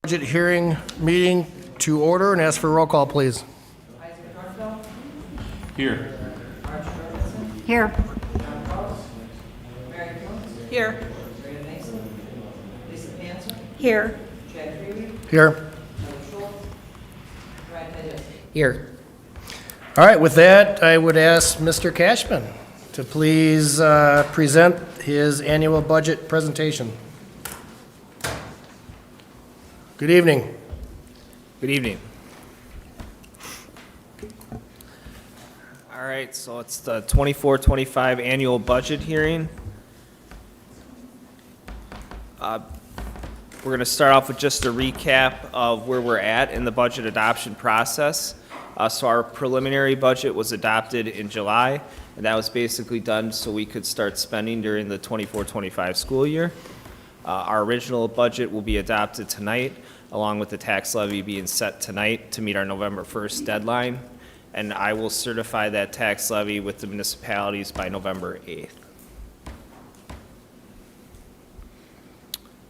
Budget hearing meeting to order and ask for a roll call, please. Here. Here. Here. Here. Here. Here. All right, with that, I would ask Mr. Cashman to please present his annual budget presentation. Good evening. Good evening. All right, so it's the 24-25 annual budget hearing. We're going to start off with just a recap of where we're at in the budget adoption process. So our preliminary budget was adopted in July, and that was basically done so we could start spending during the 24-25 school year. Our original budget will be adopted tonight, along with the tax levy being set tonight to meet our November 1st deadline, and I will certify that tax levy with the municipalities by November 8th.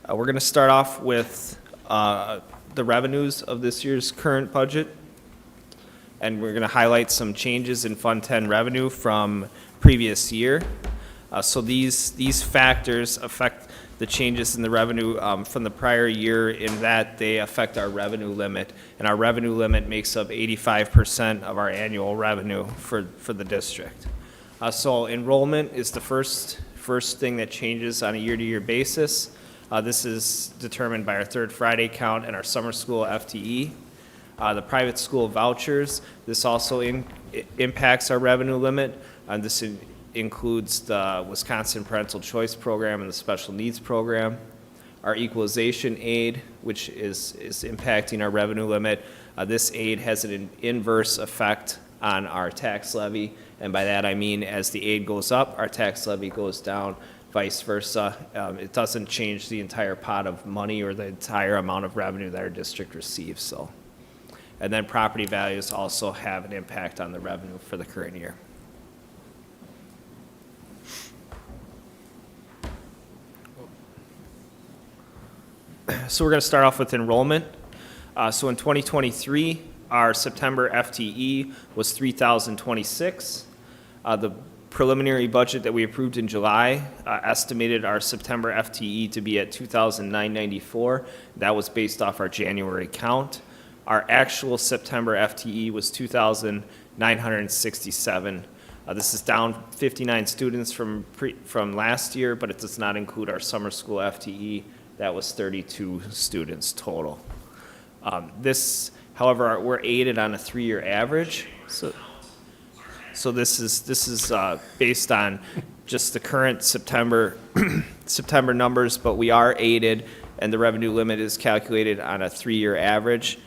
We're going to start off with the revenues of this year's current budget, and we're going to highlight some changes in Fund 10 revenue from previous year. So these factors affect the changes in the revenue from the prior year in that they affect our revenue limit, and our revenue limit makes up 85% of our annual revenue for the district. So enrollment is the first thing that changes on a year-to-year basis. This is determined by our third Friday count and our summer school FTE. The private school vouchers, this also impacts our revenue limit. This includes the Wisconsin Parental Choice Program and the Special Needs Program. Our equalization aid, which is impacting our revenue limit. This aid has an inverse effect on our tax levy, and by that I mean as the aid goes up, our tax levy goes down, vice versa. It doesn't change the entire pot of money or the entire amount of revenue that our district receives. So, and then property values also have an impact on the revenue for the current year. So we're going to start off with enrollment. So in 2023, our September FTE was 3,026. The preliminary budget that we approved in July estimated our September FTE to be at 2,994. That was based off our January count. Our actual September FTE was 2,967. This is down 59 students from last year, but it does not include our summer school FTE. That was 32 students total. This, however, we're aided on a 3-year average. So this is based on just the current September numbers, but we are aided, and the revenue limit is calculated on a 3-year average.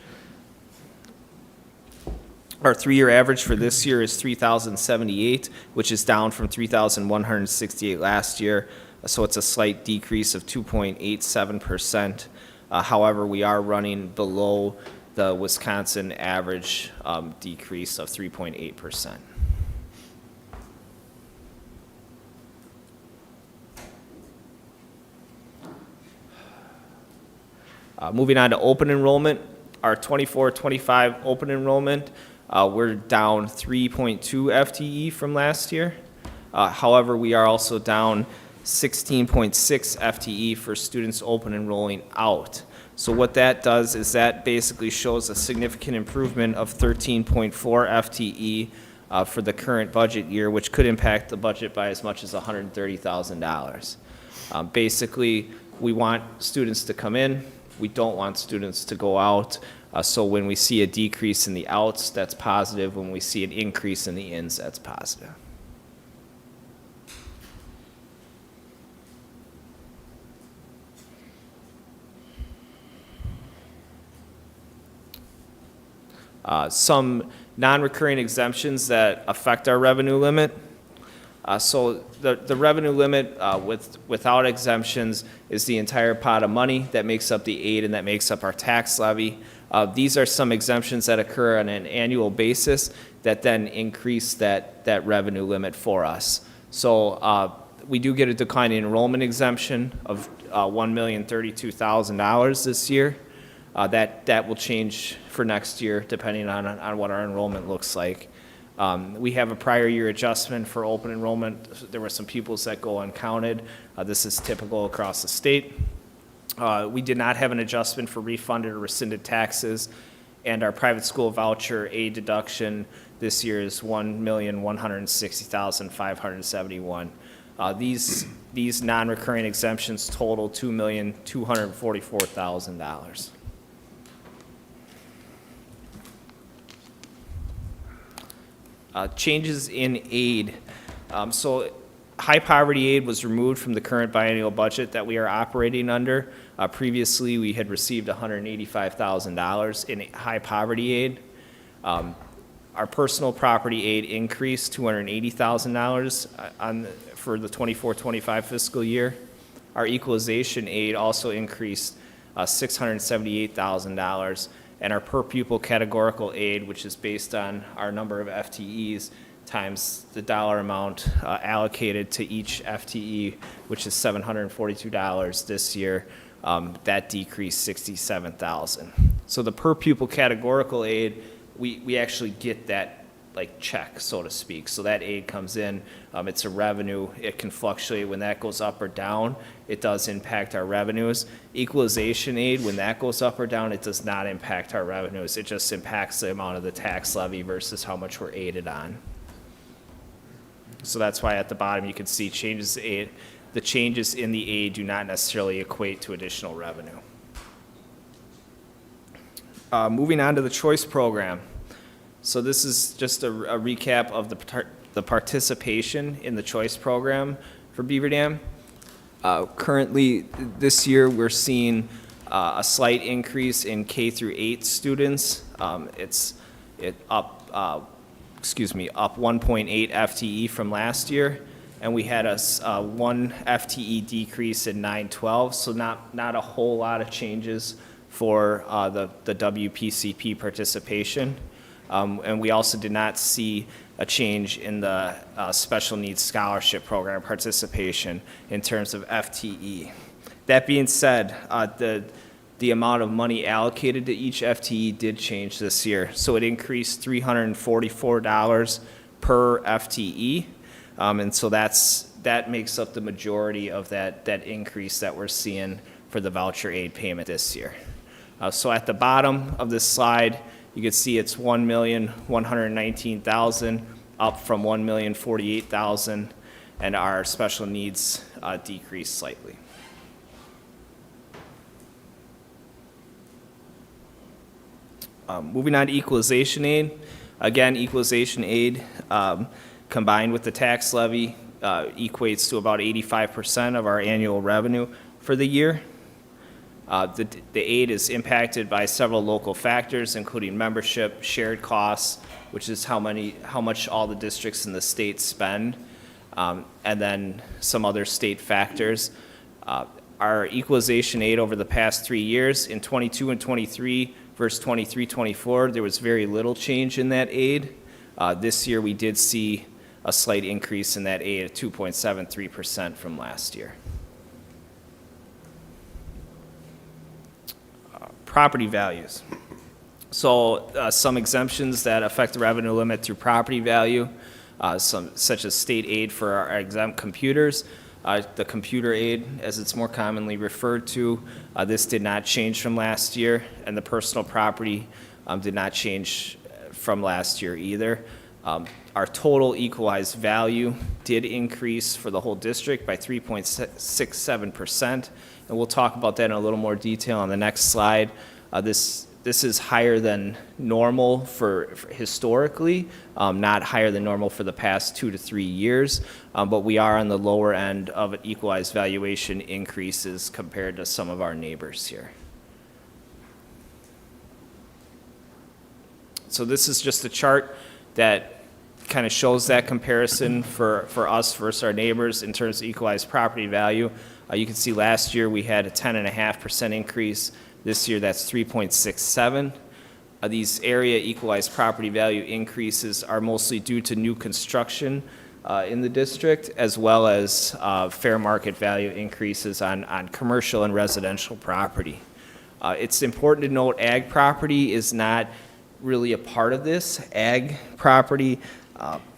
Our 3-year average for this year is 3,078, which is down from 3,168 last year. So it's a slight decrease of 2.87%. However, we are running below the Wisconsin average decrease of 3.8%. Moving on to open enrollment, our 24-25 open enrollment, we're down 3.2 FTE from last year. However, we are also down 16.6 FTE for students open enrolling out. So what that does is that basically shows a significant improvement of 13.4 FTE for the current budget year, which could impact the budget by as much as $130,000. Basically, we want students to come in. We don't want students to go out. So when we see a decrease in the outs, that's positive. When we see an increase in the ins, that's positive. Some non-recurring exemptions that affect our revenue limit. So the revenue limit without exemptions is the entire pot of money that makes up the aid and that makes up our tax levy. These are some exemptions that occur on an annual basis that then increase that revenue limit for us. So we do get a decline in enrollment exemption of $1,032,000 this year. That will change for next year depending on what our enrollment looks like. We have a prior year adjustment for open enrollment. There were some pupils that go uncounted. This is typical across the state. We did not have an adjustment for refunded or rescinded taxes, and our private school voucher aid deduction this year is $1,160,571. These non-recurring exemptions total $2,244,000. Changes in aid. So high poverty aid was removed from the current biennial budget that we are operating under. Previously, we had received $185,000 in high poverty aid. Our personal property aid increased $280,000 for the 24-25 fiscal year. Our equalization aid also increased $678,000. And our per pupil categorical aid, which is based on our number of FTEs times the dollar amount allocated to each FTE, which is $742 this year, that decreased $67,000. So the per pupil categorical aid, we actually get that like check, so to speak. So that aid comes in, it's a revenue, it can fluctuate when that goes up or down. It does impact our revenues. Equalization aid, when that goes up or down, it does not impact our revenues. It just impacts the amount of the tax levy versus how much we're aided on. So that's why at the bottom you can see changes in aid. The changes in the aid do not necessarily equate to additional revenue. Moving on to the choice program. So this is just a recap of the participation in the choice program for Beaver Dam. Currently, this year, we're seeing a slight increase in K through 8 students. It's up 1.8 FTE from last year, and we had a 1 FTE decrease in 9-12, so not a whole lot of changes for the WPCP participation. And we also did not see a change in the special needs scholarship program participation in terms of FTE. That being said, the amount of money allocated to each FTE did change this year. So it increased $344 per FTE. And so that makes up the majority of that increase that we're seeing for the voucher aid payment this year. So at the bottom of this slide, you can see it's $1,119,000, up from $1,048,000, and our special needs decreased slightly. Moving on to equalization aid. Again, equalization aid combined with the tax levy equates to about 85% of our annual revenue for the year. The aid is impacted by several local factors, including membership, shared costs, which is how much all the districts in the state spend, and then some other state factors. Our equalization aid over the past 3 years, in 22 and 23 versus 23-24, there was very little change in that aid. This year we did see a slight increase in that aid at 2.73% from last year. Property values. So some exemptions that affect the revenue limit through property value, such as state aid for our exempt computers. The computer aid, as it's more commonly referred to, this did not change from last year, and the personal property did not change from last year either. Our total equalized value did increase for the whole district by 3.67%, and we'll talk about that in a little more detail on the next slide. This is higher than normal for historically, not higher than normal for the past 2 to 3 years, but we are on the lower end of equalized valuation increases compared to some of our neighbors here. So this is just a chart that kind of shows that comparison for us versus our neighbors in terms of equalized property value. You can see last year we had a 10.5% increase. This year that's 3.67. These area equalized property value increases are mostly due to new construction in the district, as well as fair market value increases on commercial and residential property. It's important to note ag property is not really a part of this. Ag property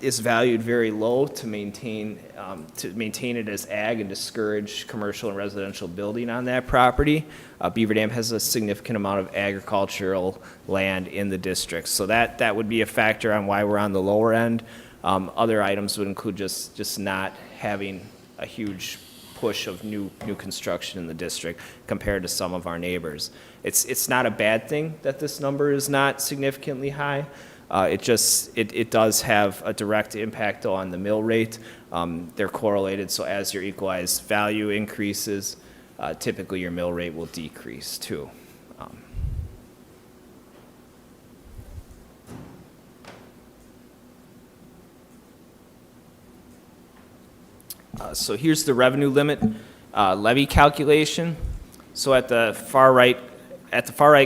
is valued very low to maintain it as ag and discourage commercial and residential building on that property. Beaver Dam has a significant amount of agricultural land in the district, so that would be a factor on why we're on the lower end. Other items would include just not having a huge push of new construction in the district compared to some of our neighbors. It's not a bad thing that this number is not significantly high. It does have a direct impact on the mill rate. They're correlated, so as your equalized value increases, typically your mill rate will decrease too. So here's the revenue limit levy calculation. So at the far right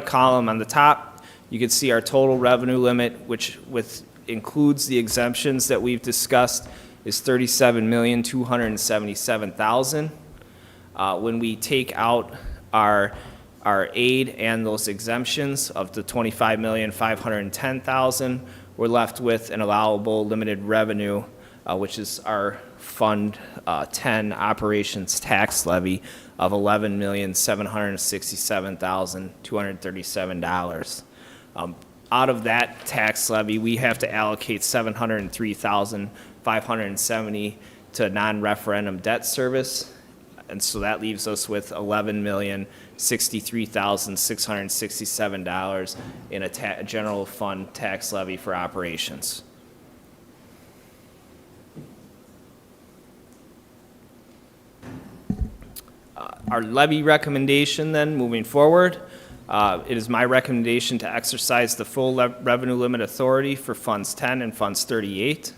column on the top, you can see our total revenue limit, which includes the exemptions that we've discussed, is $37,277,000. When we take out our aid and those exemptions of the $25,510,000, we're left with an allowable limited revenue, which is our Fund 10 operations tax levy of $11,767,237. Out of that tax levy, we have to allocate $703,570 to non-referendum debt service, and so that leaves us with $11,063,667 in a general fund tax levy for operations. Our levy recommendation then, moving forward, it is my recommendation to exercise the full revenue limit authority for Funds 10 and Funds 38,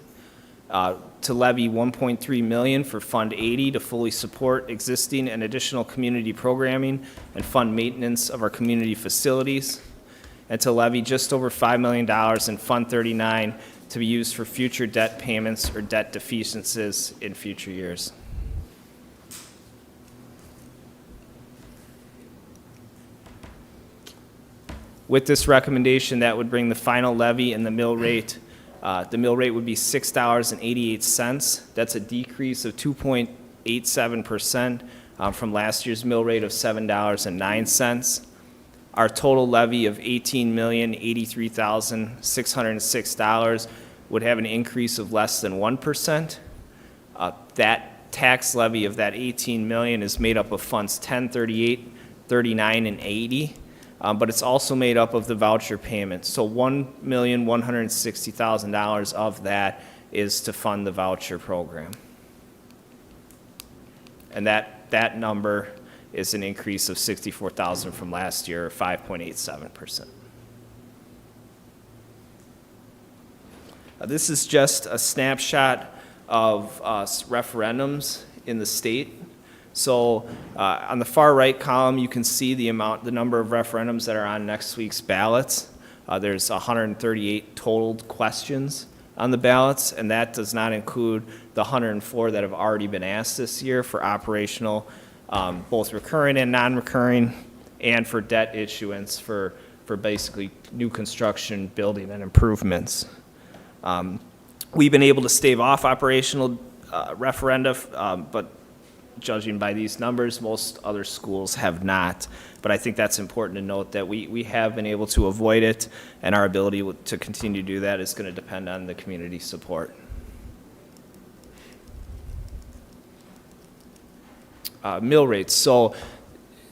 to levy $1.3 million for Fund 80 to fully support existing and additional community programming and fund maintenance of our community facilities, and to levy just over $5 million in Fund 39 to be used for future debt payments or debt deficiencies in future years. With this recommendation, that would bring the final levy and the mill rate. The mill rate would be $6.88. That's a decrease of 2.87% from last year's mill rate of $7.09. Our total levy of $18,083,606 would have an increase of less than 1%. That tax levy of that $18 million is made up of Funds 10, 38, 39, and 80. But it's also made up of the voucher payment. So $1,160,000 of that is to fund the voucher program. And that number is an increase of $64,000 from last year, or 5.87%. This is just a snapshot of referendums in the state. So on the far right column, you can see the number of referendums that are on next week's ballots. There's 138 totaled questions on the ballots, and that does not include the 104 that have already been asked this year for operational, both recurring and non-recurring, and for debt issuance for basically new construction, building, and improvements. We've been able to stave off operational referenda, but judging by these numbers, most other schools have not. But I think that's important to note that we have been able to avoid it, and our ability to continue to do that is going to depend on the community support. Mill rates. So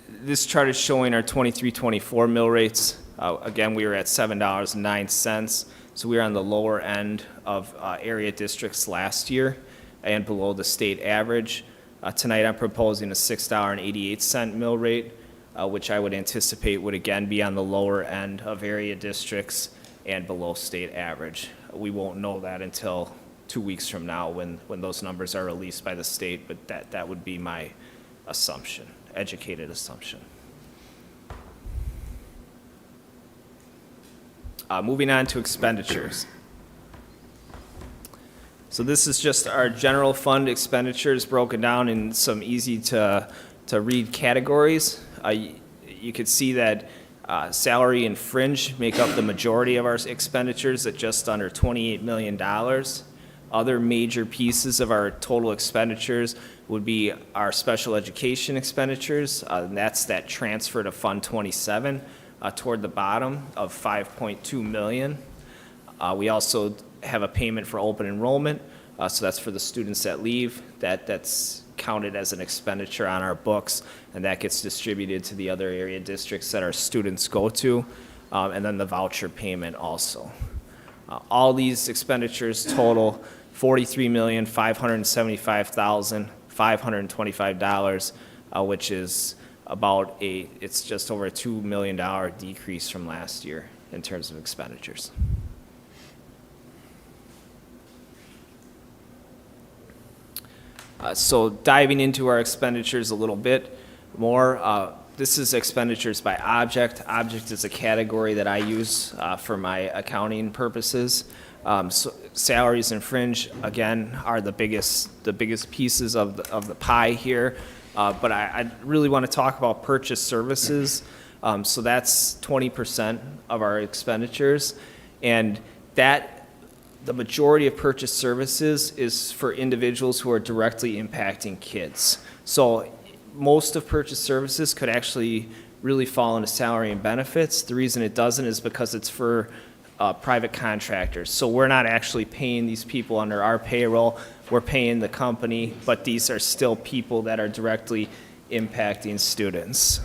this chart is showing our 23-24 mill rates. Again, we were at $7.09, so we were on the lower end of area districts last year and below the state average. Tonight I'm proposing a $6.88 mill rate, which I would anticipate would again be on the lower end of area districts and below state average. We won't know that until 2 weeks from now when those numbers are released by the state, but that would be my assumption, educated assumption. Moving on to expenditures. So this is just our general fund expenditures broken down in some easy to read categories. You you could see that salary and fringe make up the majority of our expenditures at just under $28 million. Other major pieces of our total expenditures would be our special education expenditures, and that's that transfer to Fund 27 toward the bottom of $5.2 million. We also have a payment for open enrollment, so that's for the students that leave. That's counted as an expenditure on our books, and that gets distributed to the other area districts that our students go to, and then the voucher payment also. All these expenditures total $43,575,525, which is it's just over a $2 million decrease from last year in terms of expenditures. So diving into our expenditures a little bit more, this is expenditures by object. Object is a category that I use for my accounting purposes. So salaries and fringe, again, are the biggest pieces of the pie here. But I really want to talk about purchase services. So that's 20% of our expenditures, and the majority of purchase services is for individuals who are directly impacting kids. So most of purchase services could actually really fall into salary and benefits. The reason it doesn't is because it's for private contractors. So we're not actually paying these people under our payroll. We're paying the company, but these are still people that are directly impacting students.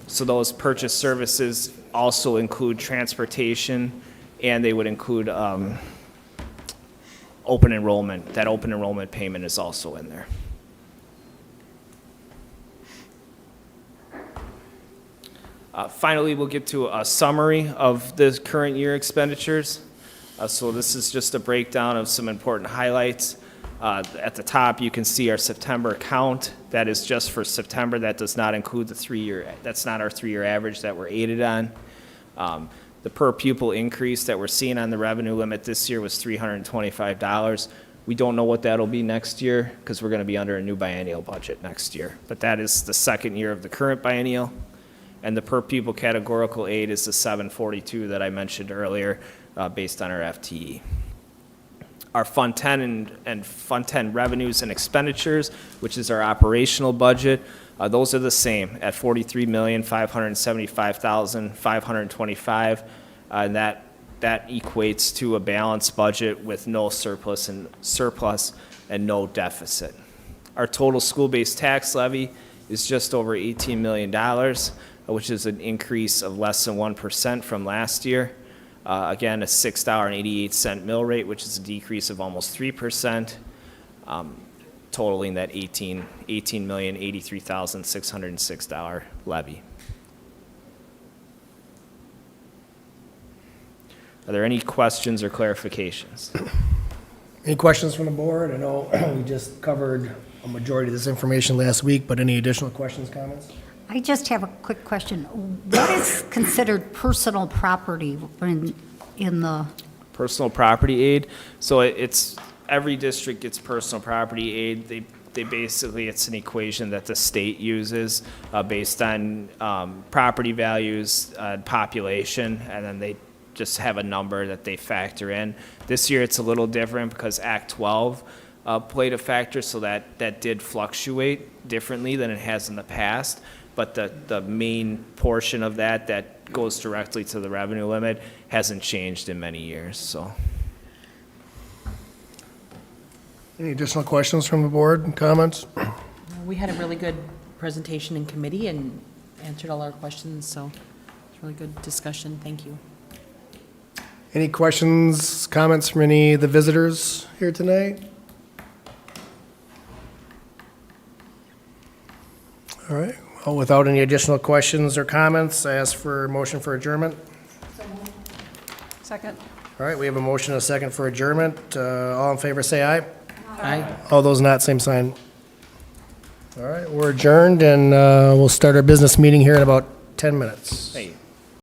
So those purchase services also include transportation, and they would include open enrollment. That open enrollment payment is also in there. Finally, we'll get to a summary of the current year expenditures. So this is just a breakdown of some important highlights. At the top, you can see our September count. That is just for September. That does not include the 3-year. That's not our 3-year average that we're aided on. The per pupil increase that we're seeing on the revenue limit this year was $325. We don't know what that'll be next year because we're going to be under a new biennial budget next year. But that is the second year of the current biennial. And the per pupil categorical aid is the $742 that I mentioned earlier based on our FTE. Our Fund 10 and Fund 10 revenues and expenditures, which is our operational budget, those are the same at $43,575,525, and that equates to a balanced budget with no surplus and no deficit. Our total school-based tax levy is just over $18 million, which is an increase of less than 1% from last year. Again, a $6.88 mill rate, which is a decrease of almost 3%. Totaling that $18,083,606 levy. Are there any questions or clarifications? Any questions from the board? I know we just covered a majority of this information last week, but any additional questions, comments? I just have a quick question. What is considered personal property in the? Personal property aid. So it's every district gets personal property aid. They basically, it's an equation that the state uses based on property values, population, and then they just have a number that they factor in. This year it's a little different because Act 12 played a factor, so that did fluctuate differently than it has in the past. But the main portion of that goes directly to the revenue limit hasn't changed in many years. So. Any additional questions from the board and comments? We had a really good presentation in committee and answered all our questions, so it's really good discussion. Thank you. Any questions, comments from any of the visitors here tonight? All right. Well, without any additional questions or comments, I ask for a motion for adjournment. Second. All right, we have a motion and a second for adjournment. All in favor, say aye. Aye. All those not, same sign. All right, we're adjourned, and we'll start our business meeting here in about 10 minutes. Hey,